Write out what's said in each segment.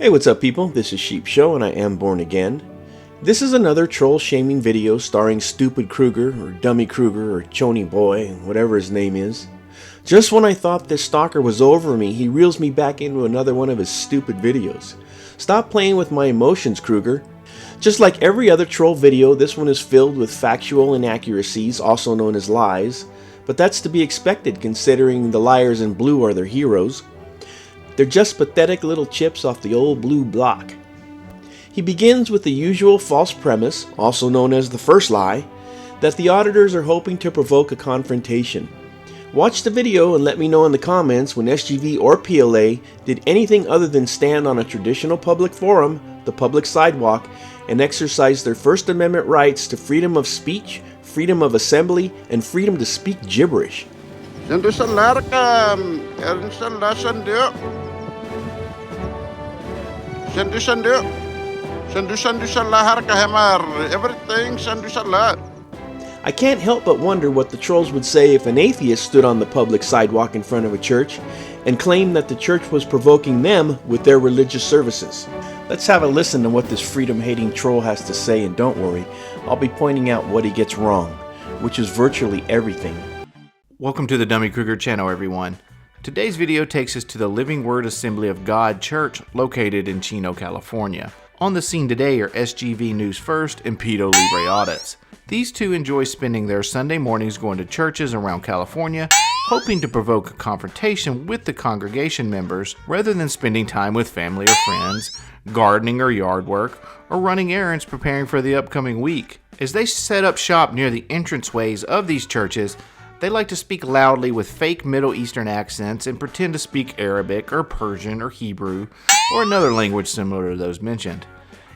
Hey, what's up people? This is Sheep Show and I am born again. This is another troll shaming video starring Stupid Kruger or Dummy Kruger or Chony Boy, whatever his name is. Just when I thought this stalker was over me, he reels me back into another one of his stupid videos. Stop playing with my emotions, Kruger. Just like every other troll video, this one is filled with factual inaccuracies, also known as lies, but that's to be expected considering the liars in blue are their heroes. They're just pathetic little chips off the old blue block. He begins with the usual false premise, also known as the first lie, that the auditors are hoping to provoke a confrontation. Watch the video and let me know in the comments when SGV or PLA did anything other than stand on a traditional public forum, the public sidewalk, and exercise their First Amendment rights to freedom of speech, freedom of assembly, and freedom to speak gibberish. I can't help but wonder what the trolls would say if an atheist stood on the public sidewalk in front of a church and claimed that the church was provoking them with their religious services. Let's have a listen to what this freedom-hating troll has to say, and don't worry, I'll be pointing out what he gets wrong, which is virtually everything. Welcome to the Dummy Kruger channel, everyone. Today's video takes us to the Living Word Assembly of God Church located in Chino, California. On the scene today are SGV News First and Pedo Libre Audits. These two enjoy spending their Sunday mornings going to churches around California, hoping to provoke a confrontation with the congregation members rather than spending time with family or friends, gardening or yard work, or running errands preparing for the upcoming week. As they set up shop near the entranceways of these churches, they like to speak loudly with fake Middle Eastern accents and pretend to speak Arabic or Persian or Hebrew or another language similar to those mentioned.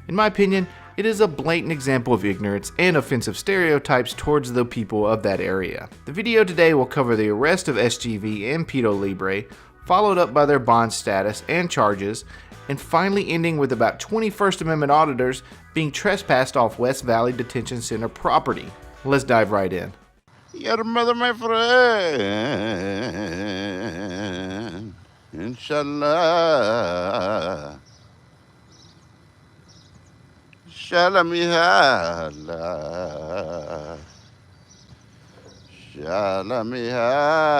In my opinion, it is a blatant example of ignorance and offensive stereotypes towards the people of that area. The video today will cover the arrest of SGV and Pedo Libre, followed up by their bond status and charges, and finally ending with about 20 First Amendment auditors being trespassed off West Valley Detention Center property. Let's dive right in. Your mother, my friend, inshallah, shalom yahallah, shalom yahallah.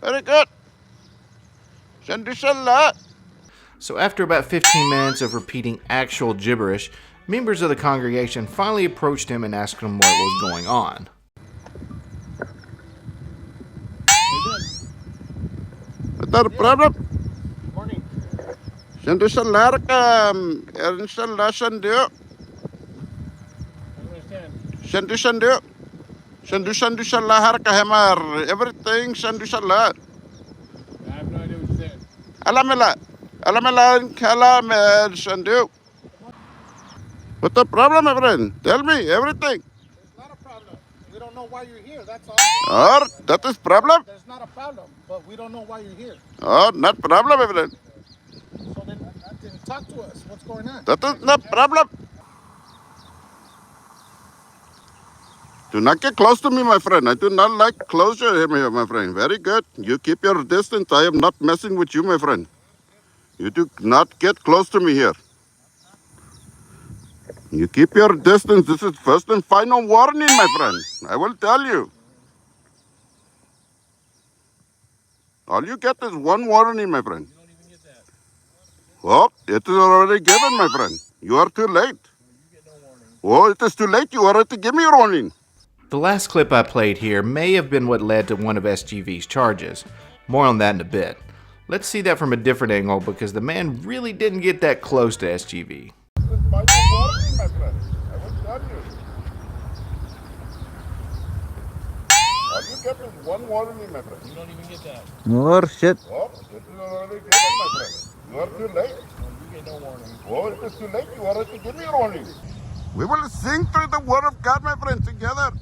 Very good. Inshallah. So after about 15 minutes of repeating actual gibberish, members of the congregation finally approached him and asked him what was going on. What's the problem? Morning. Inshallah, inshallah, shandu. I don't understand. Shandu, shallah, harka hamar. Everything, shandu, shallah. I have no idea what you're saying. Alamela, kalamel, shandu. What's the problem, my friend? Tell me everything. There's not a problem. We don't know why you're here, that's all. Or that is problem? There's not a problem, but we don't know why you're here. Oh, not problem, my friend. So then talk to us. What's going on? That is not problem. Do not get close to me, my friend. I do not like closure here, my friend. Very good. You keep your distance. I am not messing with you, my friend. You do not get close to me here. You keep your distance. This is first and final warning, my friend. I will tell you. All you get is one warning, my friend. You don't even get that. Oh, it is already given, my friend. You are too late. You get no warning. Oh, it is too late. You already give me your warning. The last clip I played here may have been what led to one of SGV's charges. More on that in a bit. Let's see that from a different angle because the man really didn't get that close to SGV. This is my warning, my friend. I will tell you. All you get is one warning, my friend. You don't even get that. More shit. Oh, it is already given, my friend. You are too late. You get no warning. Oh, it is too late. You already give me your warning. We will sing through the word of God, my friend, together.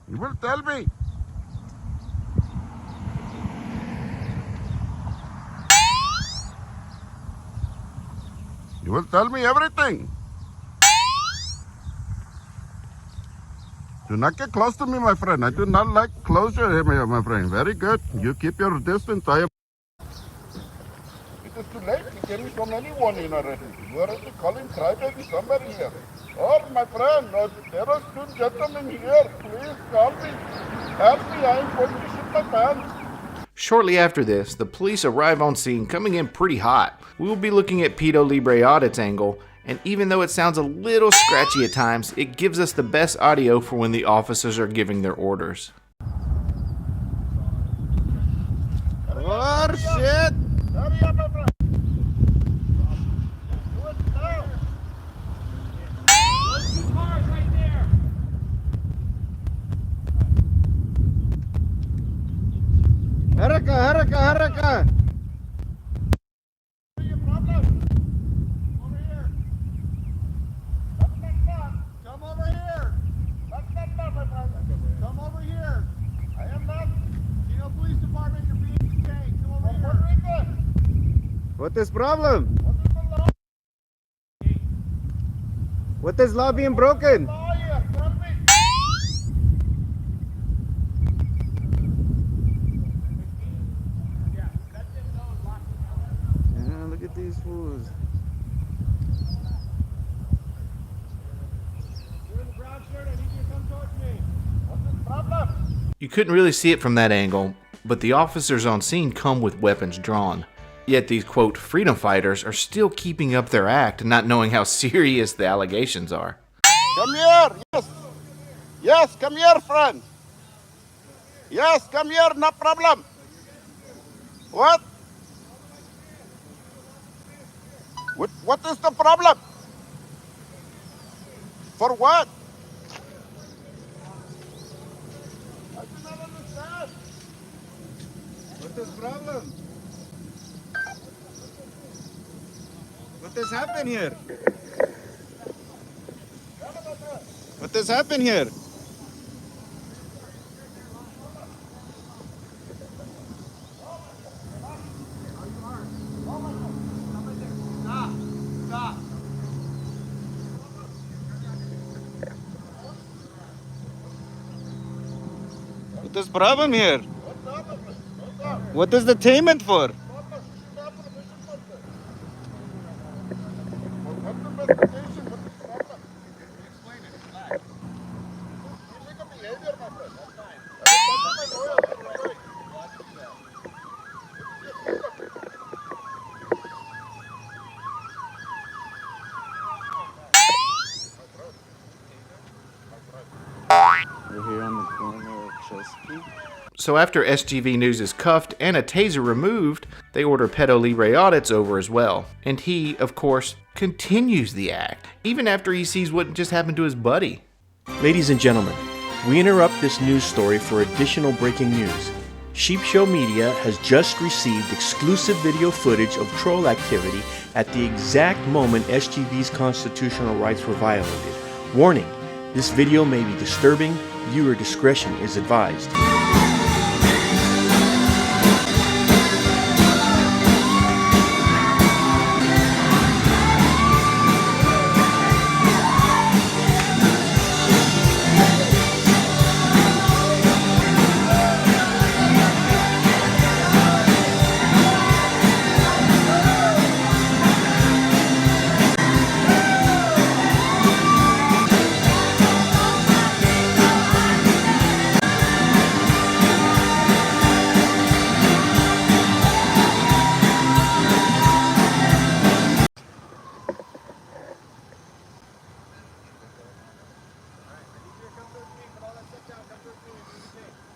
You will tell me. You will tell me everything. Do not get close to me, my friend. I do not like closure here, my friend. Very good. You keep your distance. It is too late. You gave me so many warnings already. You already calling crybaby somebody here. Oh, my friend, there are two gentlemen here. Please call me. Help me. I am going to shoot my pants. Shortly after this, the police arrive on scene coming in pretty hot. We will be looking at Pedo Libre Audit's angle, and even though it sounds a little scratchy at times, it gives us the best audio for when the officers are giving their orders. Oh, shit. Hurry up, my friend. Do it now. Those two cars right there. Haraka. Your problem? Over here. Come over here. My friend. Come over here. I am not. Chino Police Department, you're being detained. Come over Puerto here. Rico. What is problem? What is the law? What is law being broken? Law here. Tell me. Yeah, look at these fools. You're in the brown shirt. I need you to come towards me. What is the problem? You couldn't really see it from that angle, but the officers on scene come with weapons drawn. Yet these, quote, freedom fighters are still keeping up their act, not knowing how serious the allegations are. Come here. Yes. Yes, come here, friend. Yes, come here. No problem. What? What is the problem? For what? I do not understand. What is problem? What has happened here? What has happened here? Stop. What is problem here? What is the detainment for? We're here on the corner of Chesapeake. So after SGV News is cuffed and a taser removed, they order Pedo Libre Audits over as well. And he, of course, continues the act, even after he sees what just happened to his buddy. Ladies and gentlemen, we interrupt this news story for additional breaking news. Sheep Show Media has just received exclusive video footage of troll activity at the exact moment SGV's constitutional rights were violated. Warning, this video may be disturbing. Viewer discretion is advised.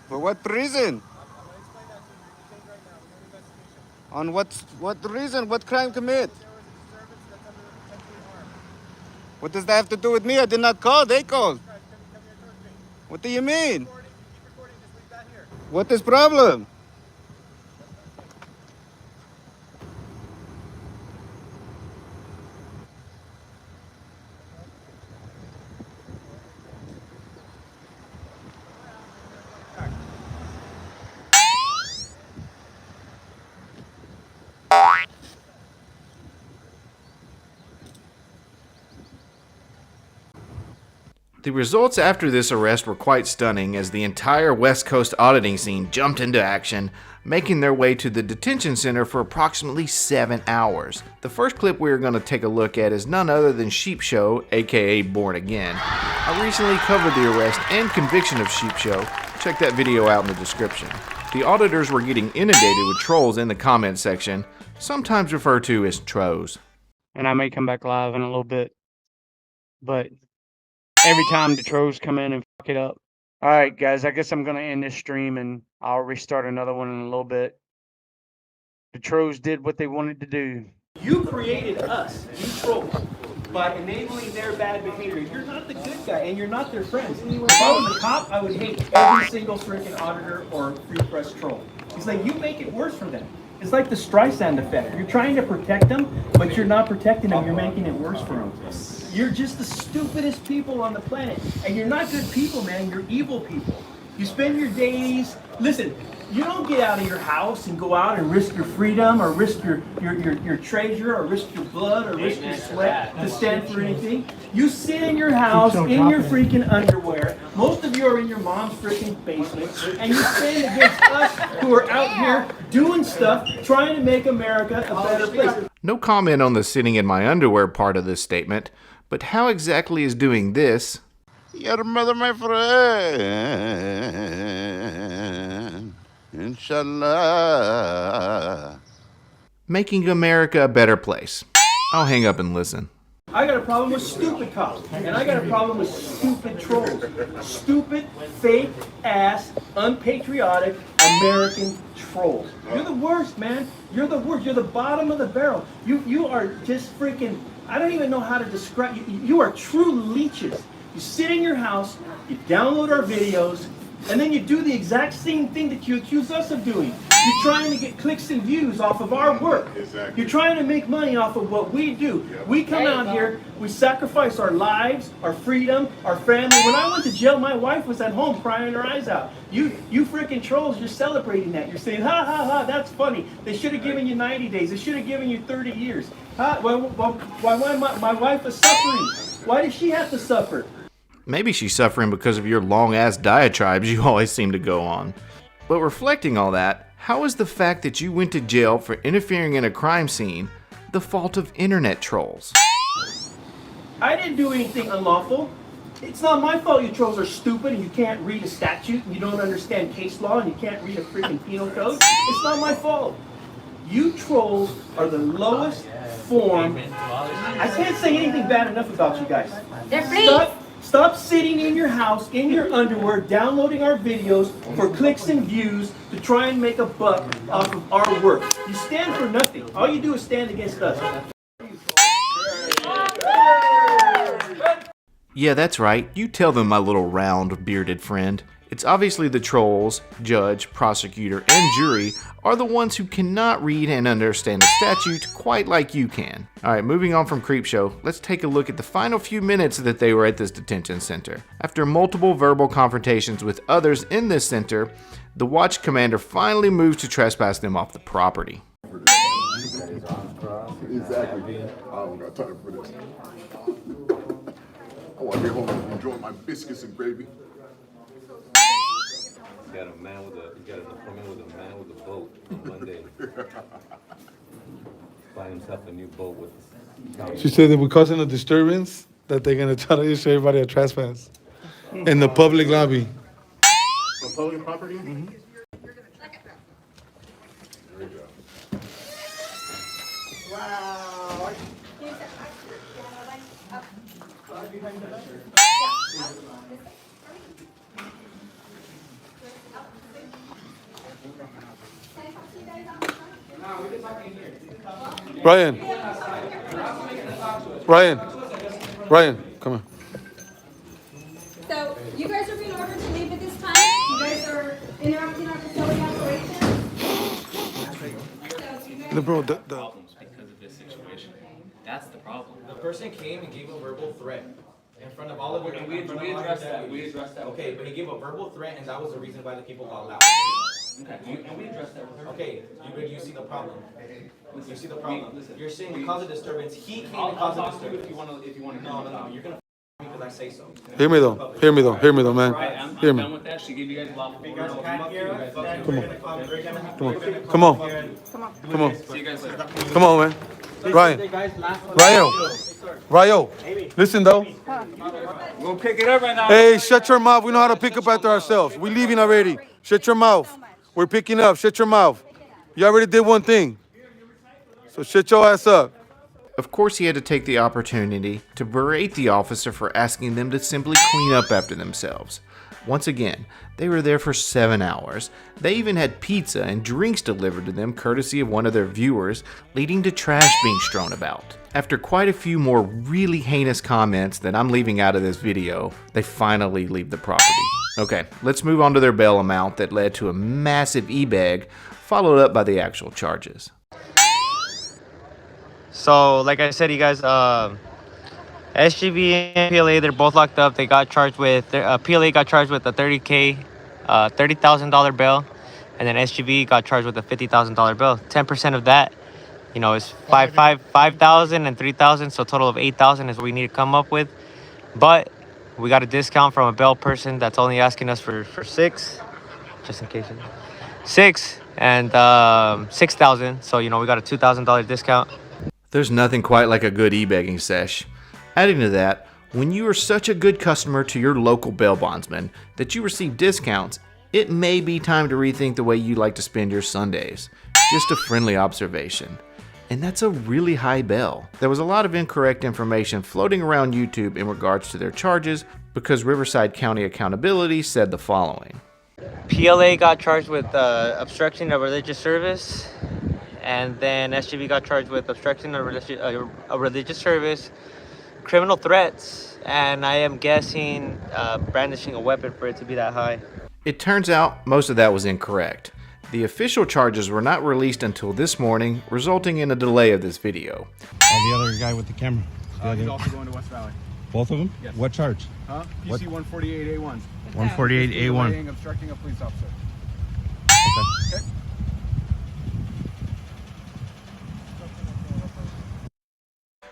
For what reason? On what reason? What crime commit? What does that have to do with me? I did not call. They called. What do you mean? What is problem? The results after this arrest were quite stunning as the entire West Coast auditing scene jumped into action, making their way to the detention center for approximately 7 hours. The first clip we are going to take a look at is none other than Sheep Show, aka Born Again. I recently covered the arrest and conviction of Sheep Show. Check that video out in the description. The auditors were getting inundated with trolls in the comment section, sometimes referred to as trolls. And I may come back live in a little bit, but every time the trolls come in and fuck it up. All right, guys, I guess I'm going to end this stream and I'll restart another one in a little bit. The trolls did what they wanted to do. You created us, you trolls, by enabling their bad behavior. You're not the good guy, and you're not their friends. If I was a cop, I would hate every single freaking auditor or free press troll. It's like, you make it worse for them. It's like the Streisand effect. You're trying to protect them, but you're not protecting them. You're making it worse for them. You're just the stupidest people on the planet. And you're not good people, man. You're evil people. You spend your days... Listen, you don't get out of your house and go out and risk your freedom or risk your treasure or risk your blood or risk your sweat to stand for anything. You sit in your house in your freaking underwear. Most of you are in your mom's freaking basement, and you stand against us who are out here doing stuff, trying to make America a better place. No comment on the sitting in my underwear part of this statement, but how exactly is doing this, Your mother, my friend. Inshallah. making America a better place? I'll hang up and listen. I got a problem with stupid cops, and I got a problem with stupid trolls. Stupid, fake ass, unpatriotic American trolls. You're the worst, man. You're the worst. You're the bottom of the barrel. You are just freaking, I don't even know how to describe you. You are true leeches. You sit in your house, you download our videos, and then you do the exact same thing that you accuse us of doing. You're trying to get clicks and views off of our work. Exactly. You're trying to make money off of what we do. Yep. We come out here, we sacrifice our lives, our freedom, our family. When I went to jail, my wife was at home crying her eyes out. You freaking trolls, you're celebrating that. You're saying, ha ha ha, that's funny. They should have given you 90 days. They should have given you 30 years. Why my wife is suffering? Why does she have to suffer? Maybe she's suffering because of your long-ass diatribes you always seem to go on. But reflecting all that, how is the fact that you went to jail for interfering in a crime scene the fault of internet trolls? I didn't do anything unlawful. It's not my fault you trolls are stupid and you can't read a statute and you don't understand case law and you can't read a freaking penal code. It's not my fault. You trolls are the lowest form. I can't say anything bad enough about you guys. Stop sitting in your house, in your underwear, downloading our videos for clicks and views to try and make a buck off of our work. You stand for nothing. All you do is stand against us. Yeah, that's right. You tell them, my little round, bearded friend. It's obviously the trolls, judge, prosecutor, and jury are the ones who cannot read and understand a statute quite like you can. Alright, moving on from Creepshow, let's take a look at the final few minutes that they were at this detention center. After multiple verbal confrontations with others in this center, the watch commander finally moved to trespass them off the property. Exactly. I don't got time for this. I want to get home and enjoy my biscuits and gravy. You got an appointment with a man with a boat on Monday. Buy himself a new boat with. She said that we're causing a disturbance, that they're gonna try to issue everybody a trespass in the public lobby. On public property? Mm-hmm. Wow. Ryan, come on. So, you guys are being ordered to leave at this time. You guys are interrupting our facility operations. No, bro, problems because of this situation. That's the problem. The person came and gave a verbal threat in front of all of you. And we addressed that. Okay, but he gave a verbal threat, and that was the reason why the people got loud. Okay, and we addressed that with her. Okay, you see the problem. You see the problem. You're saying because of disturbance, he came to cause a disturbance. If you want to. No, you're gonna because I say so. Hear me though. Hear me though. Hear me though, man. Hear me. with that. She gave you guys lawful order. Come on. Come on. Come on. See you guys later. Come on, man. Ryan. Rayo. Listen though. We'll pick it up right now. Hey, shut your mouth. We know how to pick up after ourselves. We're leaving already. Shut your mouth. We're picking up. Shut your mouth. You already did one thing. So shut your ass up. Of course, he had to take the opportunity to berate the officer for asking them to simply clean up after themselves. Once again, they were there for 7 hours. They even had pizza and drinks delivered to them courtesy of one of their viewers, leading to trash being strewn about. After quite a few more really heinous comments that I'm leaving out of this video, they finally leave the property. Okay, let's move on to their bail amount that led to a massive e-bag, followed up by the actual charges. So, like I said, you guys, SGV and PLA, they're both locked up. They got charged with, PLA got charged with a $30,000 bail, and then SGV got charged with a $50,000 bail. 10% of that, you know, is 5,000 and 3,000, so a total of 8,000 is what we need to come up with. But we got a discount from a bail person that's only asking us for 6, just in case. 6 and 6,000, so you know we got a $2,000 discount. There's nothing quite like a good e-begging sesh. Adding to that, when you are such a good customer to your local bail bondsman that you receive discounts, it may be time to rethink the way you like to spend your Sundays. Just a friendly observation. And that's a really high bail. There was a lot of incorrect information floating around YouTube in regards to their charges because Riverside County Accountability said the following. PLA got charged with obstruction of religious service, and then SGV got charged with obstruction of religious service, criminal threats, and I am guessing brandishing a weapon for it to be that high. It turns out most of that was incorrect. The official charges were not released until this morning, resulting in a delay of this video. The other guy with the camera. He's also going to West Valley. Both of them? Yes. What charge? Huh? PC 148A1. 148A1. Obstructing a police officer. Okay.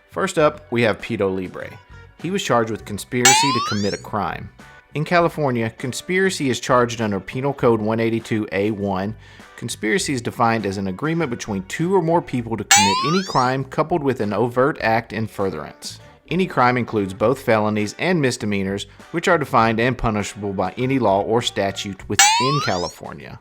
First up, we have Pito Libre. He was charged with conspiracy to commit a crime. In California, conspiracy is charged under Penal Code 182A1. Conspiracy is defined as an agreement between 2 or more people to commit any crime coupled with an overt act in furtherance. Any crime includes both felonies and misdemeanors, which are defined and punishable by any law or statute within California.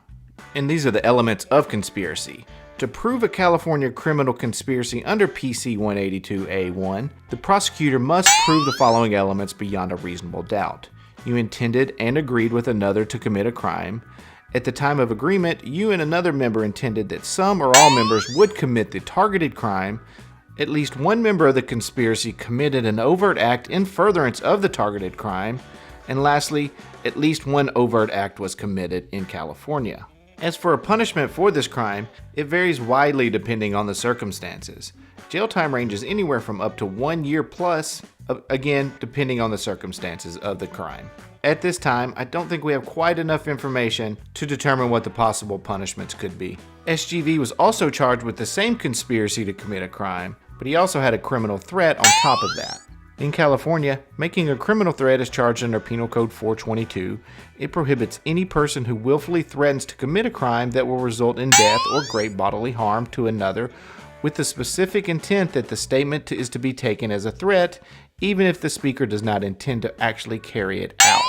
And these are the elements of conspiracy. To prove a California criminal conspiracy under PC 182A1, the prosecutor must prove the following elements beyond a reasonable doubt. You intended and agreed with another to commit a crime. At the time of agreement, you and another member intended that some or all members would commit the targeted crime. At least one member of the conspiracy committed an overt act in furtherance of the targeted crime. And lastly, at least one overt act was committed in California. As for a punishment for this crime, it varies widely depending on the circumstances. Jail time ranges anywhere from up to 1 year plus, again, depending on the circumstances of the crime. At this time, I don't think we have quite enough information to determine what the possible punishments could be. SGV was also charged with the same conspiracy to commit a crime, but he also had a criminal threat on top of that. In California, making a criminal threat is charged under Penal Code 422. It prohibits any person who willfully threatens to commit a crime that will result in death or great bodily harm to another, with the specific intent that the statement is to be taken as a threat, even if the speaker does not intend to actually carry it out.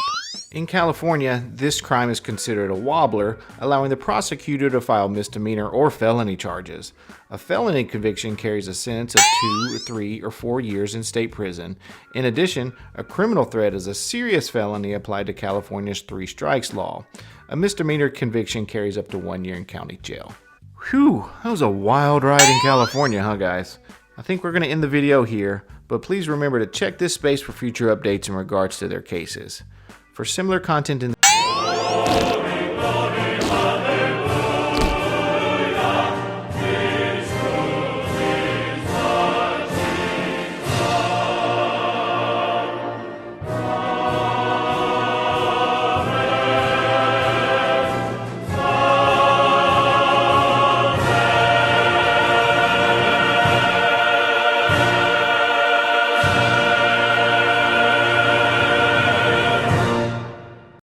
In California, this crime is considered a wobbler, allowing the prosecutor to file misdemeanor or felony charges. A felony conviction carries a sentence of 2, 3, or 4 years in state prison. In addition, a criminal threat is a serious felony applied to California's 3 strikes law. A misdemeanor conviction carries up to 1 year in county jail. Whew, that was a wild ride in California, huh guys? I think we're going to end the video here, but please remember to check this space for future updates in regards to their cases. For similar content in